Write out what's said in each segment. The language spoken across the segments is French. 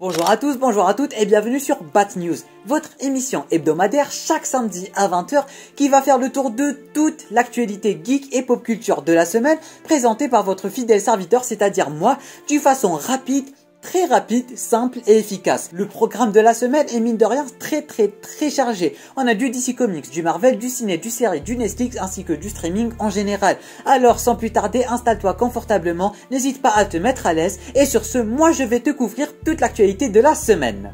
Bonjour à tous, bonjour à toutes et bienvenue sur Bat News, votre émission hebdomadaire chaque samedi à 20 h qui va faire le tour de toute l'actualité geek et pop culture de la semaine présentée par votre fidèle serviteur, c'est-à-dire moi, d'une façon rapide, très rapide, simple et efficace. Le programme de la semaine est mine de rien très chargé. On a du DC Comics, du Marvel, du ciné, du série, du Netflix ainsi que du streaming en général. Alors sans plus tarder, installe-toi confortablement, n'hésite pas à te mettre à l'aise et sur ce, moi je vais te couvrir toute l'actualité de la semaine.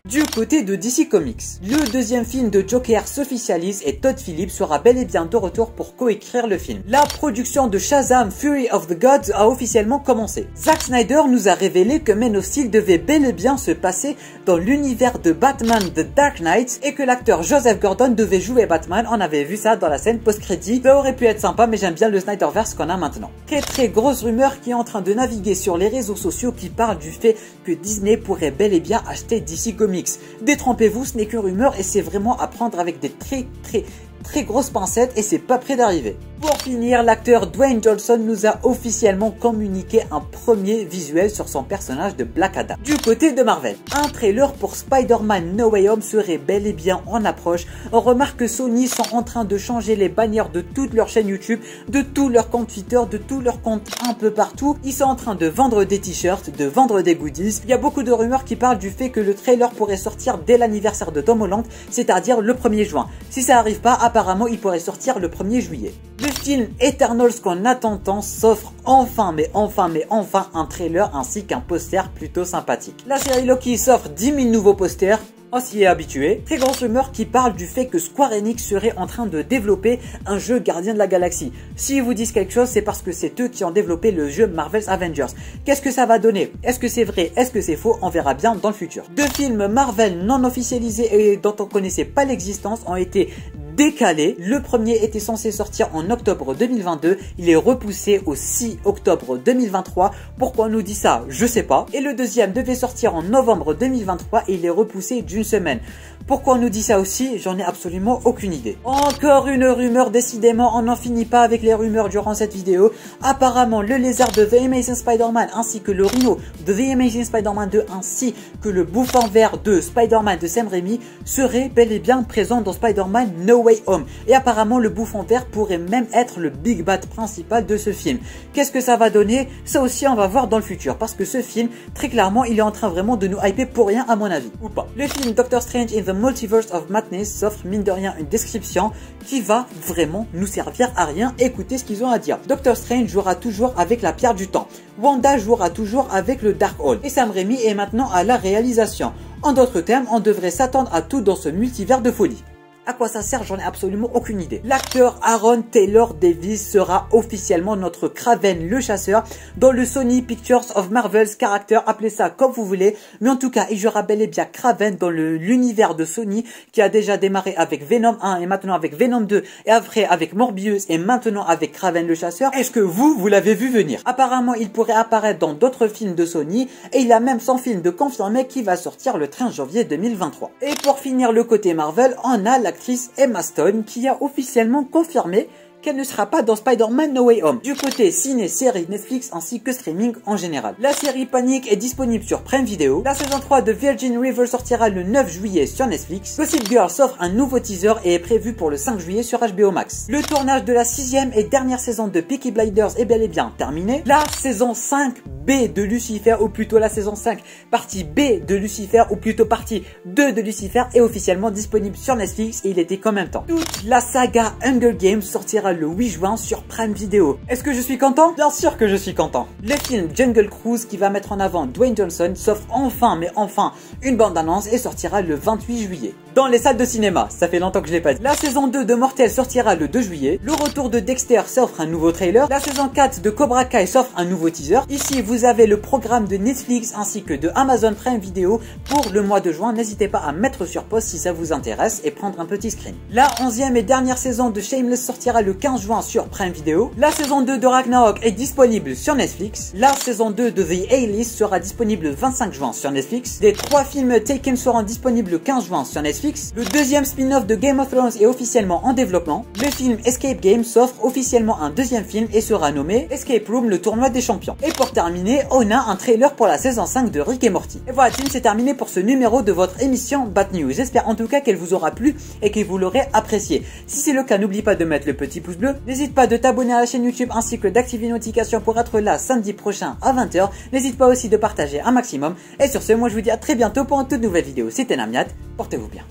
Du côté de DC Comics, le deuxième film de Joker s'officialise et Todd Phillips sera bel et bien de retour pour coécrire le film. La production de Shazam Fury of the Gods a officiellement commencé. Zack Snyder nous a révélé que Man of Steel devait bel et bien se passer dans l'univers de Batman The Dark Knight et que l'acteur Joseph Gordon devait jouer Batman. On avait vu ça dans la scène post-crédit. Ça aurait pu être sympa, mais j'aime bien le Snyderverse qu'on a maintenant. Très grosse rumeur qui est en train de naviguer sur les réseaux sociaux qui parle du fait que Disney pourrait bel et bien acheter DC Comics. Détrompez-vous, ce n'est qu'une rumeur et c'est vraiment à prendre avec des très grosses pincettes et c'est pas près d'arriver. Pour finir, l'acteur Dwayne Johnson nous a officiellement communiqué un premier visuel sur son personnage de Black Adam. Du côté de Marvel, un trailer pour Spider-Man No Way Home serait bel et bien en approche. On remarque que Sony sont en train de changer les bannières de toutes leurs chaînes YouTube, de tous leurs comptes Twitter, de tous leurs comptes un peu partout. Ils sont en train de vendre des t-shirts, de vendre des goodies. Il y a beaucoup de rumeurs qui parlent du fait que le trailer pourrait sortir dès l'anniversaire de Tom Holland, c'est-à-dire le 1er juin. Si ça arrive pas, apparemment il pourrait sortir le 1er juillet. Le film Eternals qu'on attend tant s'offre enfin un trailer ainsi qu'un poster plutôt sympathique. La série Loki s'offre 10 000 nouveaux posters. On s'y est habitué. Très grosse rumeur qui parle du fait que Square Enix serait en train de développer un jeu Gardien de la Galaxie. S'ils vous disent quelque chose, c'est parce que c'est eux qui ont développé le jeu Marvel's Avengers. Qu'est-ce que ça va donner? Est-ce que c'est vrai? Est-ce que c'est faux? On verra bien dans le futur. Deux films Marvel non officialisés et dont on connaissait pas l'existence ont été décalé. Le premier était censé sortir en octobre 2022. Il est repoussé au 6 octobre 2023. Pourquoi on nous dit ça? Je sais pas. Et le deuxième devait sortir en novembre 2023 et il est repoussé d'une semaine. Pourquoi on nous dit ça aussi? J'en ai absolument aucune idée. Encore une rumeur, décidément, on n'en finit pas avec les rumeurs durant cette vidéo. Apparemment, le lézard de The Amazing Spider-Man ainsi que le rhino de The Amazing Spider-Man 2 ainsi que le bouffon vert de Spider-Man de Sam Raimi seraient bel et bien présents dans Spider-Man No Way Home. Et apparemment, le bouffon vert pourrait même être le big bad principal de ce film. Qu'est-ce que ça va donner? Ça aussi, on va voir dans le futur. Parce que ce film, très clairement, il est en train vraiment de nous hyper pour rien à mon avis. Ou pas. Le film Doctor Strange in the Multiverse of Madness s'offre mine de rien une description qui va vraiment nous servir à rien. Écoutez ce qu'ils ont à dire. Doctor Strange jouera toujours avec la pierre du temps. Wanda jouera toujours avec le Darkhold. Et Sam Raimi est maintenant à la réalisation. En d'autres termes, on devrait s'attendre à tout dans ce multivers de folie. À quoi ça sert? J'en ai absolument aucune idée. L'acteur Aaron Taylor Davis sera officiellement notre Kraven le chasseur dans le Sony Pictures of Marvel's Character, appelez ça comme vous voulez, mais en tout cas il jouera bel et bien Kraven dans l'univers de Sony qui a déjà démarré avec Venom 1 et maintenant avec Venom 2 et après avec Morbius et maintenant avec Kraven le chasseur. Est-ce que vous l'avez vu venir? Apparemment il pourrait apparaître dans d'autres films de Sony et il a même son film de confirmé qui va sortir le 13 janvier 2023. Et pour finir le côté Marvel, on a l'actrice Emma Stone qui a officiellement confirmé qu'elle ne sera pas dans Spider-Man No Way Home. Du côté ciné, série, Netflix ainsi que streaming en général. La série Panic est disponible sur Prime Video. La saison 3 de Virgin River sortira le 9 juillet sur Netflix. Gossip Girl s'offre un nouveau teaser et est prévu pour le 5 juillet sur HBO Max. Le tournage de la 6e et dernière saison de Peaky Blinders est bel et bien terminé. La saison 5B de Lucifer, ou plutôt la saison 5 partie B de Lucifer, ou plutôt partie 2 de Lucifer est officiellement disponible sur Netflix et il était en même temps. Toute la saga Hunger Games sortira le 8 juin sur Prime Video. Est-ce que je suis content? Bien sûr que je suis content. Le film Jungle Cruise qui va mettre en avant Dwayne Johnson s'offre enfin une bande-annonce et sortira le 28 juillet. Dans les salles de cinéma, ça fait longtemps que je l'ai pas dit. La saison 2 de Mortel sortira le 2 juillet. Le retour de Dexter s'offre un nouveau trailer. La saison 4 de Cobra Kai s'offre un nouveau teaser. Ici, vous avez le programme de Netflix ainsi que de Amazon Prime Video pour le mois de juin. N'hésitez pas à mettre sur pause si ça vous intéresse et prendre un petit screen. La 11e et dernière saison de Shameless sortira le 15 juin sur Prime Video. La saison 2 de Ragnarok est disponible sur Netflix. La saison 2 de The A-List sera disponible le 25 juin sur Netflix. Les 3 films Taken seront disponibles le 15 juin sur Netflix. Netflix. Le deuxième spin-off de Game of Thrones est officiellement en développement. Le film Escape Game s'offre officiellement un deuxième film et sera nommé Escape Room, le tournoi des champions. Et pour terminer, on a un trailer pour la saison 5 de Rick et Morty. Et voilà, team, c'est terminé pour ce numéro de votre émission Bad News. J'espère en tout cas qu'elle vous aura plu et que vous l'aurez apprécié. Si c'est le cas, n'oublie pas de mettre le petit pouce bleu. N'hésite pas de t'abonner à la chaîne YouTube ainsi que d'activer les notifications pour être là samedi prochain à 20h. N'hésite pas aussi de partager un maximum. Et sur ce, moi je vous dis à très bientôt pour une toute nouvelle vidéo. C'était Namiat, portez-vous bien.